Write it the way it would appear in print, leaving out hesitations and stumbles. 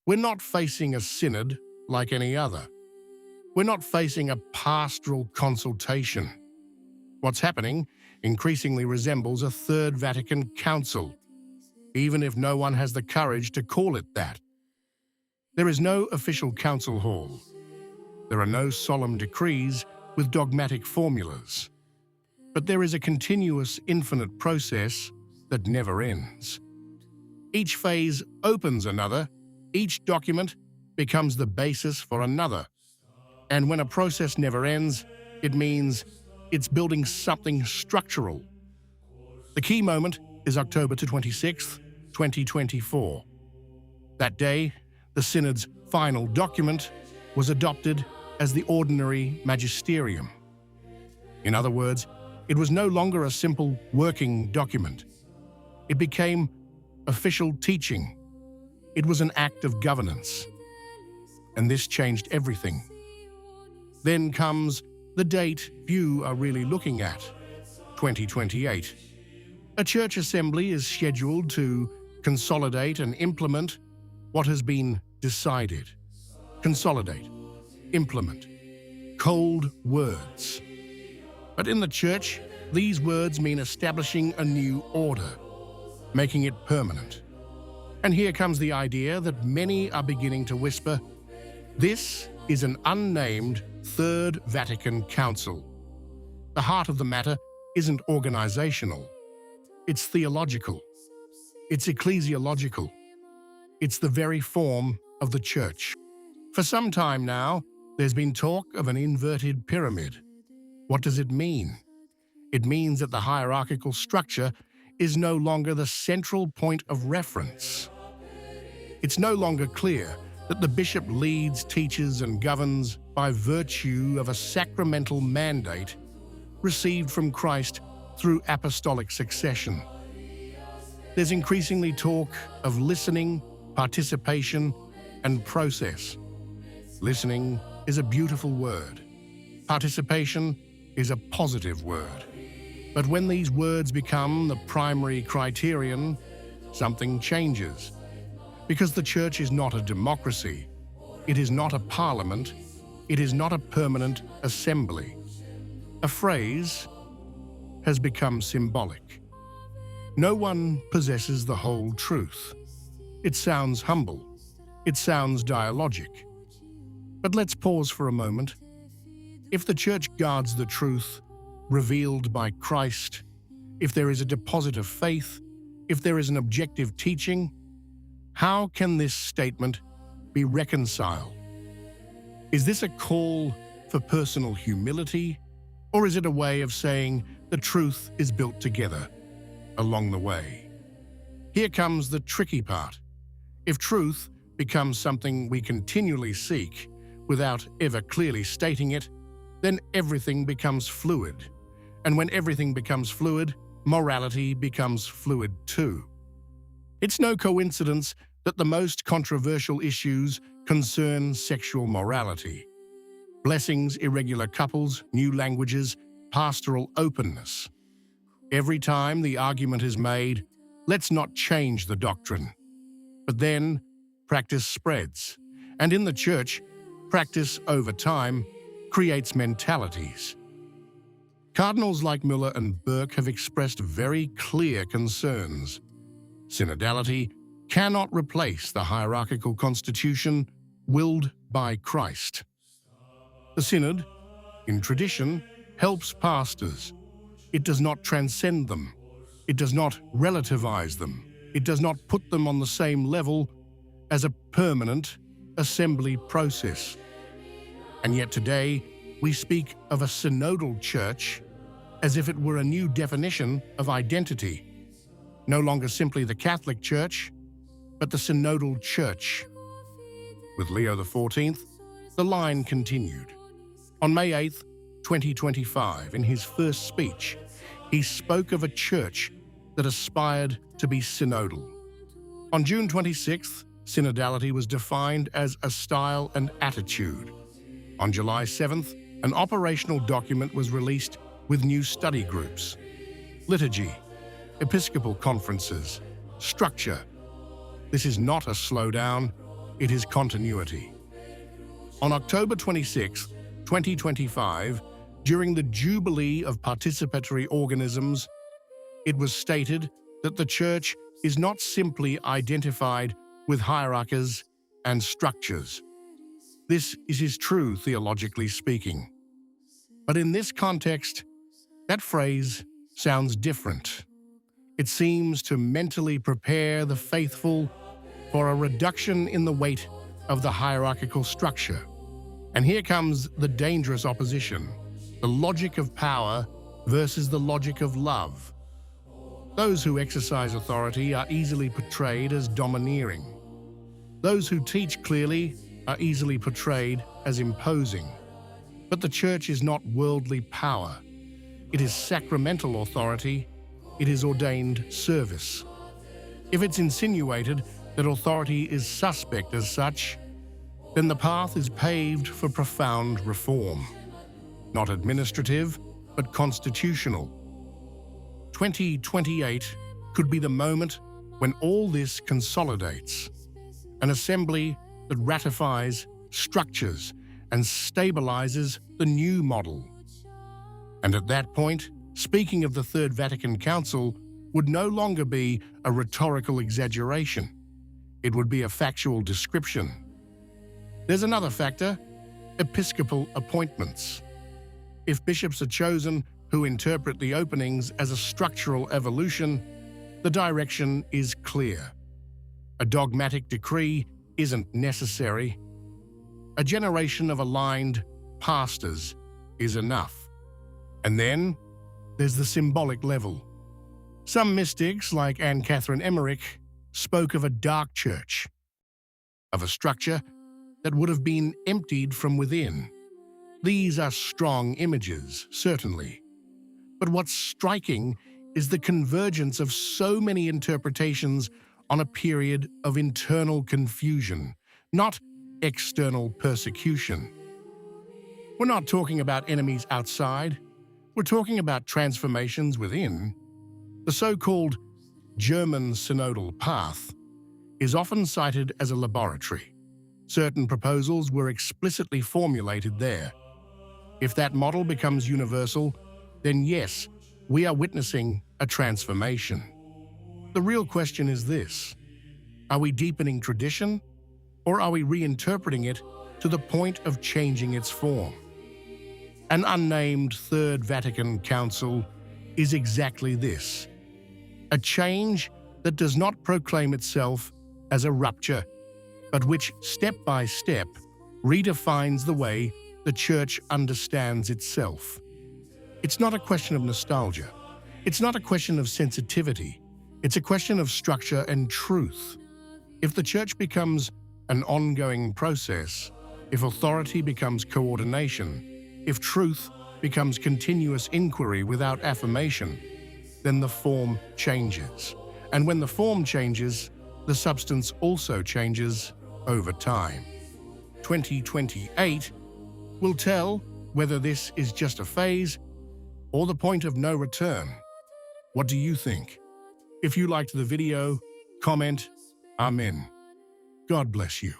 We're not facing a synod like any other. We're not facing a pastoral consultation. What's happening increasingly resembles a Third Vatican Council, even if no one has the courage to call it that. There is no official council hall. There are no solemn decrees with dogmatic formulas. But there is a continuous, infinite process that never ends. Each phase opens another, each document becomes the basis for another. And when a process never ends, it means it's building something structural. The key moment is October 26th, 2024. That day, the Synod's final document was adopted as the ordinary magisterium. In other words, it was no longer a simple working document. It became official teaching. It was an act of governance. And this changed everything. Then comes the date few are really looking at, 2028. A church assembly is scheduled to consolidate and implement what has been decided. Consolidate, implement, cold words. But in the church, these words mean establishing a new order, making it permanent. And here comes the idea that many are beginning to whisper, this is an unnamed Third Vatican Council. The heart of the matter isn't organizational. It's theological. It's ecclesiological. It's the very form of the church. For some time now, there's been talk of an inverted pyramid. What does it mean? It means that the hierarchical structure is no longer the central point of reference. It's no longer clear that the bishop leads, teaches, and governs by virtue of a sacramental mandate received from Christ through apostolic succession. There's increasingly talk of listening, participation, and process. Listening is a beautiful word. Participation is a positive word. But when these words become the primary criterion, something changes. Because the church is not a democracy, it is not a parliament, it is not a permanent assembly. A phrase has become symbolic. No one possesses the whole truth. It sounds humble. It sounds dialogic. But let's pause for a moment. If the church guards the truth revealed by Christ, if there is a deposit of faith, if there is an objective teaching, how can this statement be reconciled? Is this a call for personal humility, or is it a way of saying the truth is built together along the way? Here comes the tricky part. If truth becomes something we continually seek without ever clearly stating it, then everything becomes fluid. And when everything becomes fluid, morality becomes fluid too. It's no coincidence that the most controversial issues concern sexual morality. Blessings, irregular couples, new languages, pastoral openness. Every time the argument is made, let's not change the doctrine. But then, practice spreads. And in the church, practice over time creates mentalities. Cardinals like Muller and Burke have expressed very clear concerns. Synodality cannot replace the hierarchical constitution willed by Christ. The Synod, in tradition, helps pastors. It does not transcend them. It does not relativize them. It does not put them on the same level as a permanent assembly process. And yet today, we speak of a synodal church as if it were a new definition of identity. No longer simply the Catholic Church, but the synodal church. With Leo XIV, the line continued. On May 8, 2025, in his first speech, he spoke of a church that aspired to be synodal. On June 26th, synodality was defined as a style and attitude. On July 7th, an operational document was released with new study groups, liturgy, episcopal conferences, structure. This is not a slowdown, it is continuity. On October 26, 2025, during the Jubilee of Participatory Organisms, it was stated that the Church is not simply identified with hierarchies and structures. This is true theologically speaking. But in this context, that phrase sounds different. It seems to mentally prepare the faithful for a reduction in the weight of the hierarchical structure. And here comes the dangerous opposition, the logic of power versus the logic of love. Those who exercise authority are easily portrayed as domineering. Those who teach clearly are easily portrayed as imposing. But the Church is not worldly power. It is sacramental authority. It is ordained service. If it's insinuated that authority is suspect as such, then the path is paved for profound reform. Not administrative, but constitutional. 2028 could be the moment when all this consolidates. An assembly that ratifies, structures, and stabilizes the new model. And at that point, speaking of the Third Vatican Council would no longer be a rhetorical exaggeration. It would be a factual description. There's another factor: episcopal appointments. If bishops are chosen who interpret the openings as a structural evolution, the direction is clear. A dogmatic decree isn't necessary. A generation of aligned pastors is enough. And then there's the symbolic level. Some mystics, like Anne Catherine Emmerich, spoke of a dark church, of a structure that would have been emptied from within. These are strong images, certainly. But what's striking is the convergence of so many interpretations on a period of internal confusion, not external persecution. We're not talking about enemies outside. We're talking about transformations within. The so-called German synodal path is often cited as a laboratory. Certain proposals were explicitly formulated there. If that model becomes universal, then yes, we are witnessing a transformation. The real question is this: are we deepening tradition, or are we reinterpreting it to the point of changing its form? An unnamed Third Vatican Council is exactly this: a change that does not proclaim itself as a rupture, but which, step by step, redefines the way the Church understands itself. It's not a question of nostalgia. It's not a question of sensitivity. It's a question of structure and truth. If the Church becomes an ongoing process, if authority becomes coordination, if truth becomes continuous inquiry without affirmation, then the form changes. And when the form changes, the substance also changes over time. 2028 will tell whether this is just a phase or the point of no return. What do you think? If you liked the video, comment, Amen. God bless you.